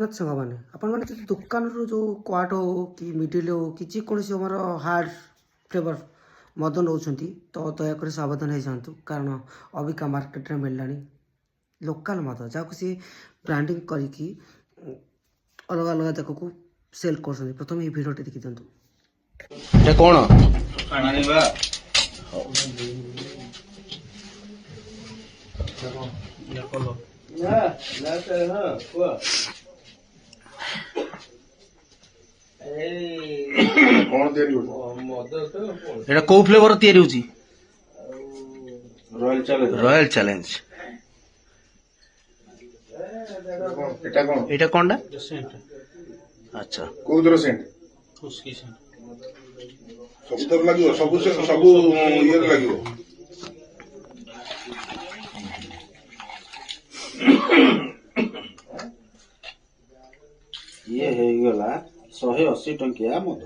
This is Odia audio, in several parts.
ଜଗନ୍ନାଥ ସାଙ୍ଗମାନେ ଆପଣମାନେ ଯଦି ଦୋକାନରୁ ଯେଉଁ କ୍ୱାଟ୍ ହଉ କି ମିଡ଼ିଲ୍ ହଉ କି ଯେକୌଣସି ଆମର ହାର୍ଡ଼ ଫ୍ଲେଭର ମଦ ନେଉଛନ୍ତି ତ ଦୟାକରି ସାବଧାନ ହେଇଯାଆନ୍ତୁ, କାରଣ ଅବିକା ମାର୍କେଟରେ ମିଳିଲାଣି ଲୋକାଲ ମଦ ଯାହାକୁ ସେ ବ୍ରାଣ୍ଡିଂ କରିକି ଅଲଗା ଅଲଗା ଜାଗାକୁ ସେଲ୍ କରୁଛନ୍ତି। ପ୍ରଥମେ এই ଭିଡ଼ିଓଟି ଦେଖି ଦିଅନ୍ତୁ। এটা কোণ ଆଣିବା କଣ ତିଆରି କରୁଛ? এটা কোউ ফ্লেভর তৈরি হচ্ছে? Royal challenge royal challenge. ଏଟା କଣ? এটা কোনটা? আচ্ছা, କୋଉଥିର ସେଣ୍ଟ? ସବୁଥିର ଲାଗିବ, ସବୁ ଇଏରେ ଲାଗିବ। ଇଏ ହେଇଗଲା 180 ଟଙ୍କିଆ ମଦ,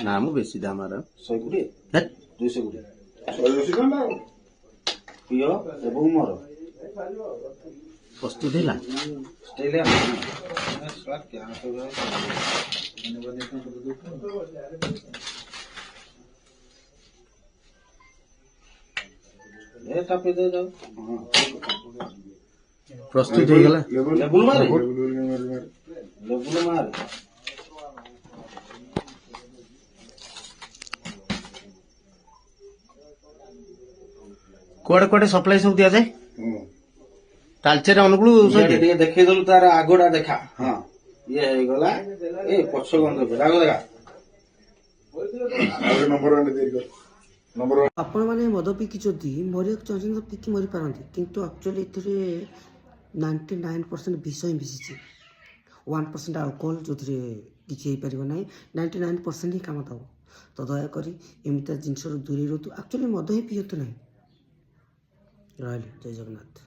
না মু বেশি দাম আর 120 হ্যাঁ 220 180 ଟଙ୍କା ନା ଆଉ। ପିଅ ଏବଂ ମର প্রস্তুত ହେଲା। ଷ୍ଟାଇଲିଆ ଚାପି ଦେଇ ଯାଉ। প্রস্তুত হয়ে গেল। লেবুল মারে ମାରେ। লেবুল মারে କୁଆଡେ କୁଆଡେ ସପ୍ଲାଇ ସବୁ ଦିଆଯାଏ? ହୁଁ। ତାଳଚେର ଅନୁଗୁଳ ଇଆଡେ ଟିକେ ଦେଖେଇଦେଲୁ ତାର ଆଗଟା ଦେଖା। ହଁ ଇଏ ହେଇଗଲା ଏ ପଛ ଗନ୍ଧ ରାଗ ଦେଖା। ଆଉ ନମ୍ବର ୱାନ୍ ତିଆରି କର। ନମ୍ବର ୱାନ୍ ଆପଣମାନେ ମଦ ପିଇକି ଯଦି ମରିବାକୁ ଚାହୁଁଛନ୍ତି ତ ପିଇକି ମରିପାରନ୍ତି, କିନ୍ତୁ ଆକ୍ଚୁଆଲି ଏଥିରେ 99% ବିଷ ହିଁ ମିଶିଛି। 1% ଆଲକୋହଲ ଯେଉଁଥିରେ କିଛି ହେଇପାରିବ ନାହିଁ। 99% ହିଁ କାମ ଦେବ। ତ ଦୟାକରି ଏମିତିଆ ଜିନିଷରୁ ଦୂରେଇ ରୁହନ୍ତୁ। ଆକ୍ଚୁଆଲି ମଦ ହିଁ ପିଅନ୍ତୁ ନାହିଁ। ରହିଲି, ଜୟ ଜଗନ୍ନାଥ।